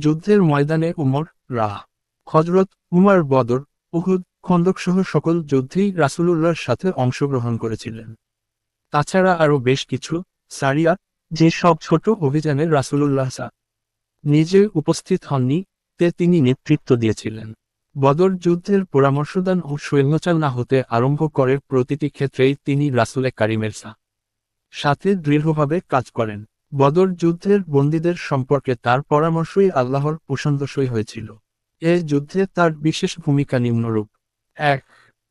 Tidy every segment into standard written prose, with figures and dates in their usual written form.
যুদ্ধের ময়দানে উমর রাহ হযরত উমর বদর উহুদ খন্দক সহ সকল যুদ্ধেই রাসূলুল্লাহর সাথে অংশগ্রহণ করেছিলেন। তাছাড়া আরও বেশ কিছু সারিয়া যে সব ছোট অভিযানে রাসূলুল্লাহ নিজে উপস্থিত হননি তে তিনি নেতৃত্ব দিয়েছিলেন। বদর যুদ্ধের পরামর্শদান ও সৈন্যচালনা হতে আরম্ভ করে প্রতিটি ক্ষেত্রেই তিনি রাসূলে কারিমের সাথে দৃঢ়ভাবে কাজ করেন। বদর যুদ্ধের বন্দীদের সম্পর্কে তার পরামর্শই আল্লাহর পছন্দসই হয়েছিল। এ যুদ্ধে তার বিশেষ ভূমিকা নিম্নরূপ: ১.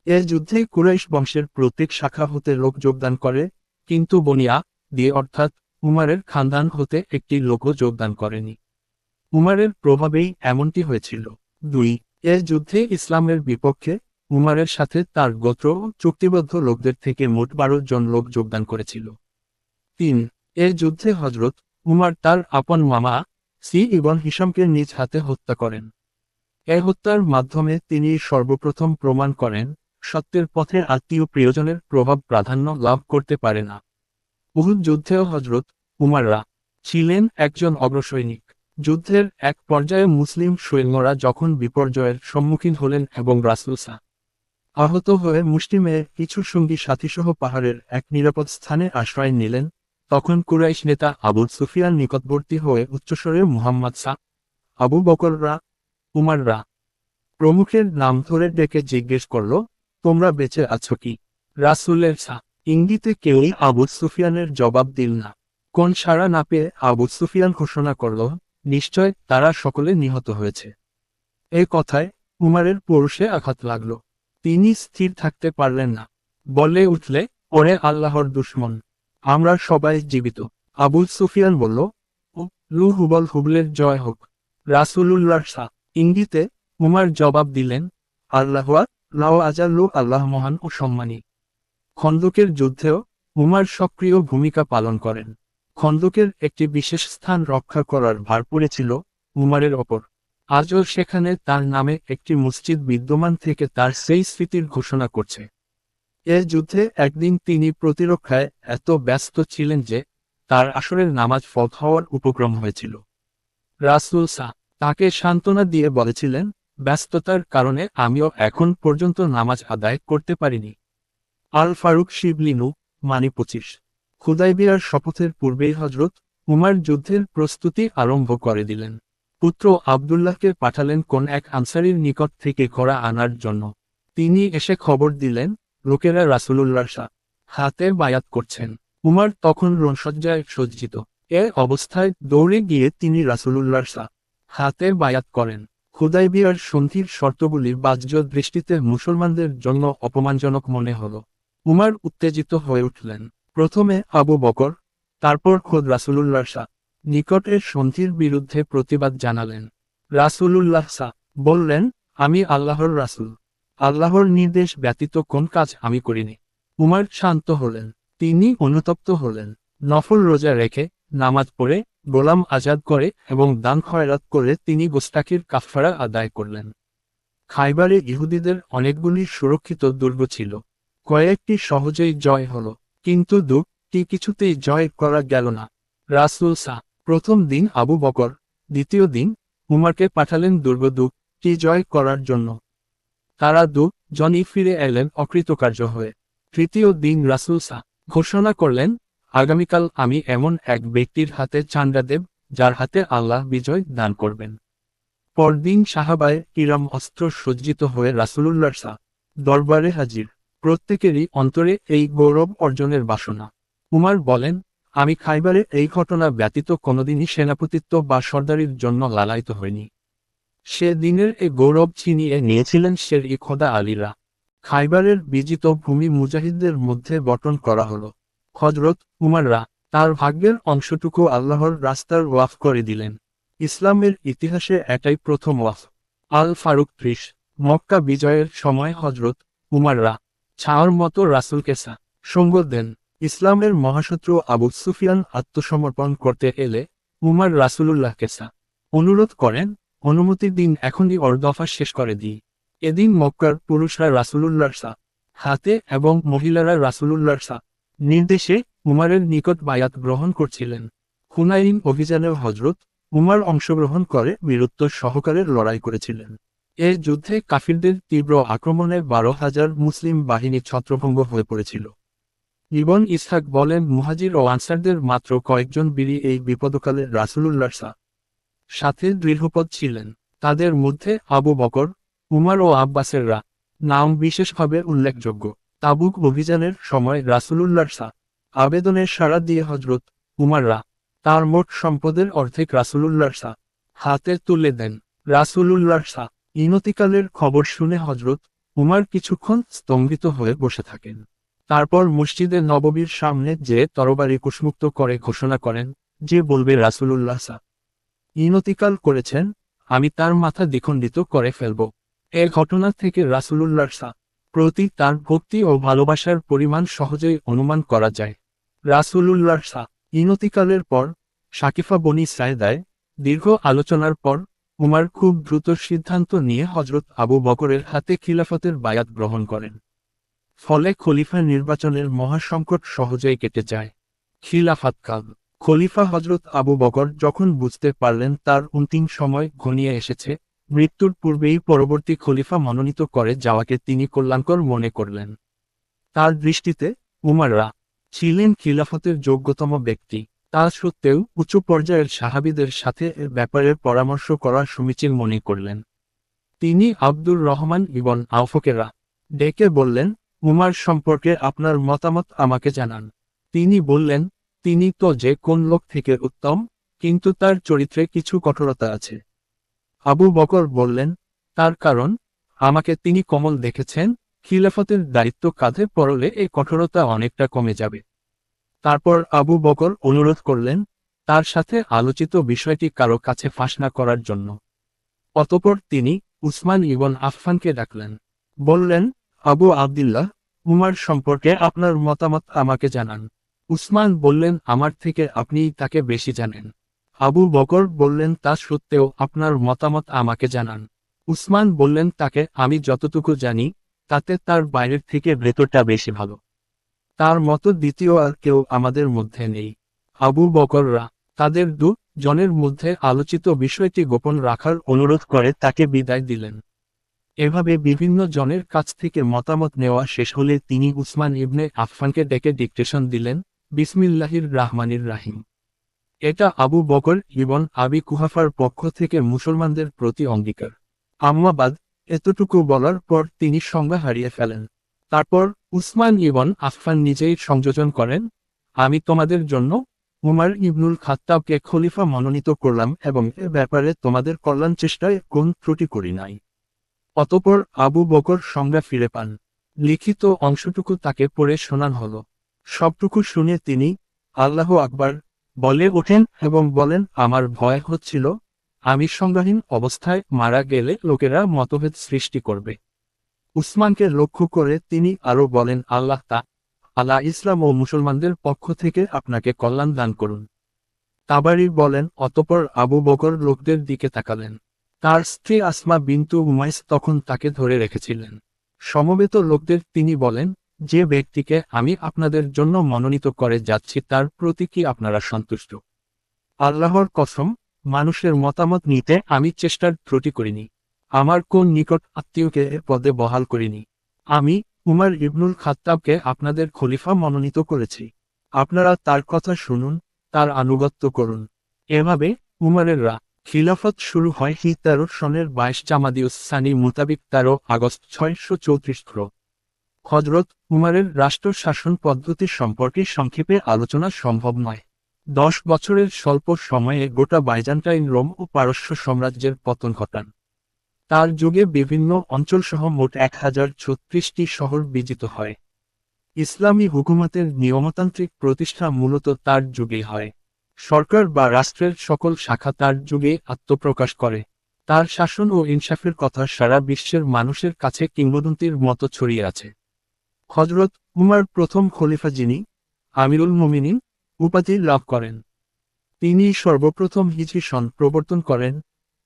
এ যুদ্ধে কুরাইশ বংশের প্রত্যেক শাখা হতে লোক যোগদান করে, কিন্তু বনিয়া দিয়ে অর্থাৎ উমারের খানদান হতে একটি লোকও যোগদান করেনি। উমারের প্রভাবেই এমনটি হয়েছিল। ২. এ যুদ্ধে ইসলামের বিপক্ষে উমারের সাথে তার গোত্র ও চুক্তিবদ্ধ লোকদের থেকে মোট ১২ জন লোক যোগদান করেছিল। ৩. এ যুদ্ধে হযরত উমার তার আপন মামা ইবন হিশামকে নিজ হাতে হত্যা করেন। এ হত্যার মাধ্যমে তিনি সর্বপ্রথম প্রমাণ করেন, সত্যের পথে আত্মীয় প্রিয়জনের প্রভাব প্রাধান্য লাভ করতে পারে না। উহুদ যুদ্ধেও হযরত উমাররা ছিলেন একজন অগ্রসৈনিক। যুদ্ধের এক পর্যায়ে মুসলিম সৈন্যরা যখন বিপর্যয়ের সম্মুখীন হলেন এবং রাসূল আহত হয়ে মুষ্টিমেয় কিছু সঙ্গী সাথীসহ পাহাড়ের এক নিরাপদ স্থানে আশ্রয় নিলেন, তখন কুরাইশ নেতা আবু সুফিয়ান নিকটবর্তী হয়ে উচ্চস্বরে মুহাম্মদ আবু বকররা, উমাররা প্রমুখের নাম ধরে ডেকে জিজ্ঞেস করল, তোমরা বেঁচে আছো কি? রাসূলের ইঙ্গিতে কেউই আবু সুফিয়ানের জবাব দিল না। কোন সাড়া না পেয়ে আবু সুফিয়ান ঘোষণা করল, নিশ্চয় তারা সকলে নিহত হয়েছে। এ কথায় উমারের পৌরুষে আঘাত লাগল। তিনি স্থির থাকতে পারলেন না। বলে উঠলে, ওরে আল্লাহর দুশমন, আমরা সবাই জীবিত। আবু সুফিয়ান বলল, ও লু হুবল হুবলের জয় হোক। রাসূলুল্লাহর ইঙ্গিতে উমার জবাব দিলেন, আল্লাহুয়া লাও আজাল্লু, আল্লাহ মহান ও সম্মানী। খন্দকের যুদ্ধেও উমার সক্রিয় ভূমিকা পালন করেন। খন্দকের একটি বিশেষ স্থান রক্ষা করার ভার পড়েছিল উমারের ওপর। আজও সেখানে তার নামে একটি মসজিদ বিদ্যমান থেকে তার সেই স্মৃতির ঘোষণা করছে। এ যুদ্ধে একদিন তিনি প্রতিরক্ষায় এত ব্যস্ত ছিলেন যে তার আসরের নামাজ ফরজ হওয়ার উপক্রম হয়েছিল। রাসূল তাকে সান্ত্বনা দিয়ে বলেছিলেন, ব্যস্ততার কারণে আমিও এখন পর্যন্ত নামাজ আদায় করতে পারিনি। আল ফারুক শিবলিনু মানি ২৫। হুদায়বিয়ার শপথের পূর্বেই হযরত উমার যুদ্ধের প্রস্তুতি আরম্ভ করে দিলেন। পুত্র আবদুল্লাহকে পাঠালেন কোন এক আনসারীর নিকট থেকে ঘোড়া আনার জন্য। তিনি এসে খবর দিলেন, লোকেরা রাসূলুল্লাহর হাতে বায়াত করছেন। উমার তখন রণসজ্জায় সজ্জিত। এ অবস্থায় দৌড়ে গিয়ে তিনি রাসূলুল্লাহর হাতে বায়াত করেন। হুদায়বিয়ার সন্ধির শর্তগুলি বাহ্য দৃষ্টিতে মুসলমানদের জন্য অপমানজনক মনে হল। উমার উত্তেজিত হয়ে উঠলেন। প্রথমে আবু বকর, তারপর খোদ রাসূলুল্লাহর নিকটের সন্ধির বিরুদ্ধে প্রতিবাদ জানালেন। রাসূলুল্লাহ বললেন, আমি আল্লাহর রাসূল, আল্লাহর নির্দেশ ব্যতীত কোন কাজ আমি করিনি। উমার শান্ত হলেন। তিনি অনুতপ্ত হলেন। নফল রোজা রেখে, নামাজ পড়ে, গোলাম আজাদ করে এবং দান খয়রাত করে তিনি গোস্তাকির কাফফারা আদায় করলেন। খাইবারে ইহুদিদের অনেকগুলি সুরক্ষিত দুর্গ ছিল। কয়েকটি সহজেই জয় হল, কিন্তু দুটি কিছুতেই জয় করা গেল না। রাসূল প্রথম দিন আবু বকর, দ্বিতীয় দিন উমারকে পাঠালেন দুর্গ দুটি জয় করার জন্য। তারা দুজনই ফিরে এলেন অকৃতকার্য হয়ে। তৃতীয় দিন রাসূল ঘোষণা করলেন, আগামীকাল আমি এমন এক ব্যক্তির হাতে চাঁদা দেব যার হাতে আল্লাহ বিজয় দান করবেন। পরদিন সাহাবায়ে কিরাম অস্ত্র সজ্জিত হয়ে রাসূলুল্লাহর দরবারে হাজির। প্রত্যেকেরই অন্তরে এই গৌরব অর্জনের বাসনা। উমার বলেন, আমি খাইবারে এই ঘটনা ব্যতীত কোনোদিনই সেনাপতিত্ব বা সর্দারির জন্য লালায়িত হইনি। সে দিনের এ গৌরব ছিনিয়ে নিয়েছিলেন শের-ই-খোদা আলীরা। খাইবারের বিজিত ভূমি মুজাহিদদের মধ্যে বণ্টন করা হল। হযরত উমাররা তার ভাগ্যের অংশটুকু আল্লাহর রাস্তার ওয়াফ করে দিলেন। ইসলামের ইতিহাসে এটাই প্রথম ওয়াফ। আল ফারুক ৩০। মক্কা বিজয়ের সময় হযরত উমাররা ছাওয়ার মতো রাসূলকে সঙ্গ দেন। ইসলামের মহাশত্রু আবু সুফিয়ান আত্মসমর্পণ করতে এলে উমার রাসূলুল্লাহকে অনুরোধ করেন, অনুমতি দিন এখনই ওর দফা শেষ করে দিই। এদিন মক্কার পুরুষরা রাসূলুল্লাহর হাতে এবং মহিলারা রাসূলুল্লাহর নির্দেশে উমারের নিকট বায়াত গ্রহণ করছিলেন। হুনাইন অভিযানেও হযরত উমার অংশগ্রহণ করে বীরত্ব সহকারে লড়াই করেছিলেন। এই যুদ্ধে কাফিরদের তীব্র আক্রমণে 12,000 মুসলিম বাহিনী ছত্রভঙ্গ হয়ে পড়েছিল। ইবন ইসহাক বলেন মুহাজির ও আনসারদের মাত্র কয়েকজন বীরই এই বিপদকালে রাসূলুল্লাহর সাথে দৃঢ়পদ ছিলেন। তাদের মধ্যে আবু বকর, উমার ও আব্বাসেররা নাম বিশেষভাবে উল্লেখযোগ্য। তাবুক অভিযানের সময় রাসূলুল্লাহর আবেদনের সাড়া দিয়ে হযরত উমাররা তার মোট সম্পদের অর্ধেক রাসূলুল্লাহর হাতে তুলে দেন। রাসূলুল্লাহর ইনতিকালের খবর শুনে হযরত উমার কিছুক্ষণ স্তম্ভিত হয়ে বসে থাকেন। তারপর মসজিদে নববীর সামনে যে তরবারি কুশমুক্ত করে ঘোষণা করেন, যে বলবে রাসূলুল্লাহ ইনতিকাল করেছেন, আমি তার মাথা দ্বিখণ্ডিত করে ফেলব। এ ঘটনা থেকে রাসূলুল্লাহর প্রতি তার ভক্তি ও ভালোবাসার পরিমাণ সহজেই অনুমান করা যায়। রাসূলুল্লাহর ইনতিকালের পর শাকিফা বনী সায়দায় দীর্ঘ আলোচনার পর উমার খুব দ্রুত সিদ্ধান্ত নিয়ে হযরত আবু বকরের হাতে খিলাফতের বায়াত গ্রহণ করেন। ফলে খলিফা নির্বাচনের মহাসংকট সহজেই কেটে যায়। খিলাফতকাল খলিফা হযরত আবু বকর যখন বুঝতে পারলেন তার অন্তিম সময় ঘনিয়ে এসেছে, মৃত্যুর পূর্বেই পরবর্তী খলিফা মনোনীত করে যাওয়াকে তিনি কল্যাণকর মনে করলেন। তার দৃষ্টিতে উমাররা ছিলেন খিলাফতের যোগ্যতম ব্যক্তি। তা সত্ত্বেও উচ্চ পর্যায়ের সাহাবীদের সাথে এর ব্যাপারে পরামর্শ করা সমীচীন মনে করলেন। তিনি আব্দুর রহমান ইবন আওফকেরা ডেকে বললেন, উমার সম্পর্কে আপনার মতামত আমাকে জানান। তিনি বললেন, তিনি তো যে কোন লোক থেকে উত্তম, কিন্তু তার চরিত্রে কিছু কঠোরতা আছে। আবু বকর বললেন, তার কারণ, আমাকে তিনি কোমল দেখেছেন, খিলাফতের দায়িত্ব কাঁধে পড়লে এই কঠোরতা অনেকটা কমে যাবে। তারপর আবু বকর অনুরোধ করলেন, তার সাথে আলোচিত বিষয়টি কারো কাছে ফাঁস না করার জন্য। অতঃপর তিনি উসমান ইবন আফফানকে ডাকলেন। বললেন, আবু আবদুল্লাহ, উমার সম্পর্কে আপনার মতামত আমাকে জানান। উসমান বললেন, আমার থেকে আপনিই তাকে বেশি জানেন। আবু বকর বললেন, তা সত্ত্বেও আপনার মতামত আমাকে জানান। উসমান বললেন, তাকে আমি যতটুকু জানি, তাতে তার বাইরের থেকে ভেতরটা বেশি ভালো। তার মতো দ্বিতীয় আর কেউ আমাদের মধ্যে নেই। আবু বকররা তাদের জনের মধ্যে আলোচিত বিষয়টি গোপন রাখার অনুরোধ করে তাকে বিদায় দিলেন। এভাবে বিভিন্ন জনের কাছ থেকে মতামত নেওয়া শেষ হলে তিনি উসমান ইবনে আফফানকে ডেকে ডিকটেশন দিলেন, বিসমিল্লাহির রাহমানির রাহিম। এটা আবু বকর ইবন আবি কুহাফার পক্ষ থেকে মুসলমানদের প্রতি অঙ্গীকার। আম্মাবাদ, এতটুকু বলার পর তিনি সংজ্ঞা হারিয়ে ফেলেন। তারপর উসমান ইবন আফফান নিজেই সংযোজন করেন, আমি তোমাদের জন্য উমার ইবনুল খাত্তাবকে খলিফা মনোনীত করলাম এবং এ ব্যাপারে তোমাদের কল্যাণ চেষ্টায় কোন ত্রুটি করি নাই। অতঃপর আবু বকর সংজ্ঞা ফিরে পান। লিখিত অংশটুকু তাকে পড়ে শোনান হল। সবটুকু শুনে তিনি আল্লাহু আকবার বলে ওঠেন এবং বলেন, আমার ভয় হচ্ছিল আমি সংজ্ঞাহীন অবস্থায় মারা গেলে লোকেরা মতভেদ সৃষ্টি করবে। উসমানকে লক্ষ্য করে তিনি আরও বলেন, আল্লাহ ইসলাম ও মুসলমানদের পক্ষ থেকে আপনাকে কল্যাণ দান করুন। তাবারি বলেন, অতঃপর আবু বকর লোকদের দিকে তাকালেন। তার স্ত্রী আসমা বিনতু উমাইস তখন তাকে ধরে রেখেছিলেন। সমবেত লোকদের তিনি বলেন, যে ব্যক্তিকে আমি আপনাদের জন্য মনোনীত করে যাচ্ছি তার প্রতি কি আপনারা সন্তুষ্ট? আল্লাহর কসম, মানুষের মতামত নিতে আমি চেষ্টার ত্রুটি করিনি। আমার কোন নিকট আত্মীয়কে এ পদে বহাল করিনি। আমি উমার ইবনুল খাত্তাবকে আপনাদের খলিফা মনোনীত করেছি। আপনারা তার কথা শুনুন, তার আনুগত্য করুন। এভাবে উমারের খিলাফত শুরু হয় হি 13 সনের 22 জামাদিউস সানি মোতাবিক 13 আগস্ট 634 হযরত উমারের রাষ্ট্র শাসন পদ্ধতি সম্পর্কে সংক্ষেপে আলোচনা সম্ভব নয়। 10 বছরের স্বল্প সময়ে গোটা বাইজান্টাইন রোম ও পারস্য সাম্রাজ্যের পতন ঘটান। তার যুগে বিভিন্ন অঞ্চলসহ মোট 1036টি শহর বিজিত হয়। ইসলামী হুকুমতের নিয়মতান্ত্রিক প্রতিষ্ঠা মূলত তার যুগেই হয়। সরকার বা রাষ্ট্রের সকল শাখা তার যুগে আত্মপ্রকাশ করে। তার শাসন ও ইনসাফের কথা সারা বিশ্বের মানুষের কাছে কিংবদন্তির মতো ছড়িয়ে আছে। হযরত উমার প্রথম খলিফা, যিনি আমিরুল মুমিনিন উপাধি লাভ করেন। তিনি সর্বপ্রথম হিজরি সন প্রবর্তন করেন,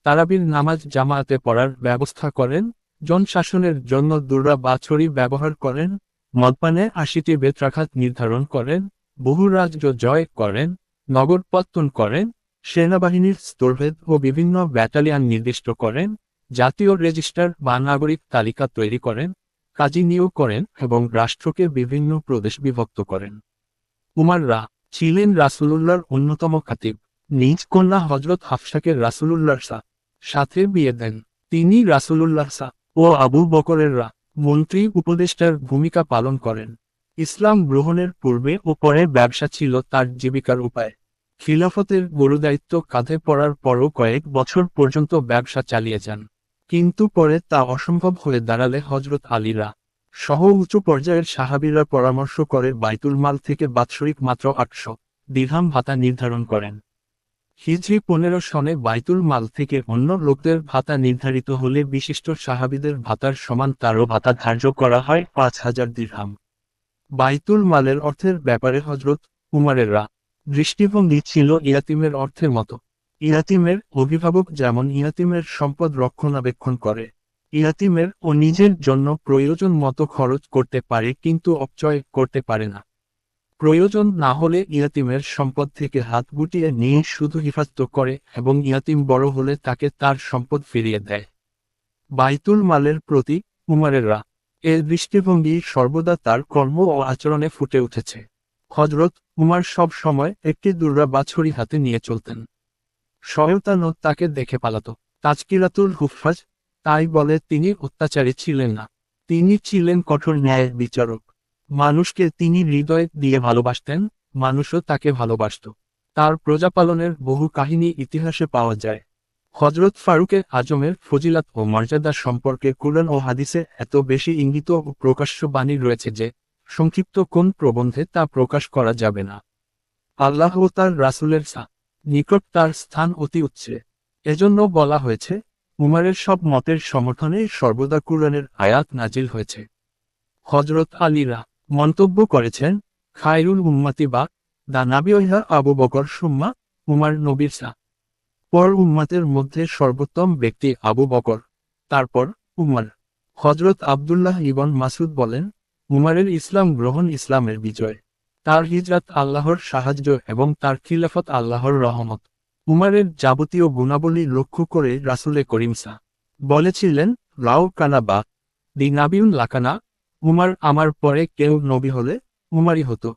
তারাবির নামাজ জামায়াতে পড়ার ব্যবস্থা করেন, জনশাসনের জন্য দুর্রা বা ছড়ি ব্যবহার করেন, মদপানে 80টি বেত্রাঘাত নির্ধারণ করেন, বহু রাজ্য জয় করেন, নগর পত্তন করেন, সেনাবাহিনীর স্তরভেদ ও বিভিন্ন ব্যাটালিয়ন নির্দিষ্ট করেন, জাতীয় রেজিস্টার বা নাগরিক তালিকা তৈরি করেন, কাজী নিয়োগ করেন এবং রাষ্ট্রকে বিভিন্ন প্রদেশ বিভক্ত করেন। উমাররা ছিলেন রাসূলুল্লাহর অন্যতম খাতিব। নিজ কন্যা হযরত হাফসাকে রাসূলুল্লাহর সাথে বিয়ে দেন। তিনি রাসূলুল্লাহ ও আবু বকরের মন্ত্রী উপদেষ্টার ভূমিকা পালন করেন। ইসলাম গ্রহণের পূর্বে ও পরে ব্যবসা ছিল তার জীবিকার উপায়। খিলাফতের গুরুদায়িত্ব কাঁধে পড়ার পরও কয়েক বছর পর্যন্ত ব্যবসা চালিয়ে যান। কিন্তু পরে তা অসম্ভব হয়ে দাঁড়ালে হযরত আলীরা সহ উঁচু পর্যায়ের সাহাবীরা পরামর্শ করে বাইতুল মাল থেকে বাৎসরিক মাত্র 800 দিরহাম ভাতা নির্ধারণ করেন। হিজরি 15 সনে বাইতুল মাল থেকে অন্য লোকদের ভাতা নির্ধারিত হলে বিশিষ্ট সাহাবীদের ভাতার সমান তারও ভাতা ধার্য করা হয় 5000 দিরহাম। বাইতুল মালের অর্থের ব্যাপারে হযরত উমারের দৃষ্টিভঙ্গি ছিল ইয়াতিমের অর্থের মতো। ইয়াতিমের অভিভাবক যেমন ইয়াতিমের সম্পদ রক্ষণাবেক্ষণ করে, ইয়াতিমের ও নিজের জন্য প্রয়োজন মতো খরচ করতে পারে কিন্তু অপচয় করতে পারে না। প্রয়োজন না হলে ইয়াতিমের সম্পদ থেকে হাত গুটিয়ে নিয়ে শুধু হিফাজত করে এবং ইয়াতিম বড় হলে তাকে তার সম্পদ ফিরিয়ে দেয়। বাইতুল মালের প্রতি উমারের এর দৃষ্টিভঙ্গি সর্বদা তার কর্ম ও আচরণে ফুটে উঠেছে। হযরত উমার সব সময় একটি দুর্রা বা ছড়ি হাতে নিয়ে চলতেন। শয়তানও তাকে দেখে পালাত। তাজকিরাতুল হুফাজ তাই বলে তিনি অত্যাচারী ছিলেন না। তিনি ছিলেন কঠোর ন্যায়ের বিচারক। মানুষকে তিনি হৃদয় দিয়ে ভালোবাসতেন, মানুষও তাকে ভালোবাসত। তার প্রজাপালনের বহু কাহিনী ইতিহাসে পাওয়া যায়। হযরত ফারুকে আজমের ফজিলাত ও মর্যাদা সম্পর্কে কুরআন ও হাদিসে এত বেশি ইঙ্গিত ও প্রকাশ্য বাণী রয়েছে যে সংক্ষিপ্ত কোন প্রবন্ধে তা প্রকাশ করা যাবে না। আল্লাহ ও তার রাসূলের নিকট তার স্থান অতি উচ্চে। এজন্য বলা হয়েছে, উমারের সব মতের সমর্থনে সর্বদা কুরআনের আয়াত নাজিল হয়েছে। হযরত আলীরা মন্তব্য করেছেন, খায়রুল উম্মাতি বা দা নাবিয়্যা আবু বকর সুম্মা উমার নবীর পর উম্মাতের মধ্যে সর্বোত্তম ব্যক্তি আবু বকর, তারপর উমর। হযরত আব্দুল্লাহ ইবন মাসুদ বলেন, উমারের ইসলাম গ্রহণ ইসলামের বিজয়, তার হিজরাত আল্লাহর সাহায্য এবং তার খিলাফত আল্লাহর রহমত। উমারের যাবতীয় গুণাবলী লক্ষ্য করে রাসূলে করিম বলেছিলেন, লাউ কানা বা দি নাবিউন লাকানা, উমার আমার পরে কেউ নবী হলে উমারই হতো,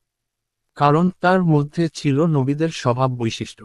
কারণ তার মধ্যে ছিল নবীদের স্বভাব বৈশিষ্ট্য।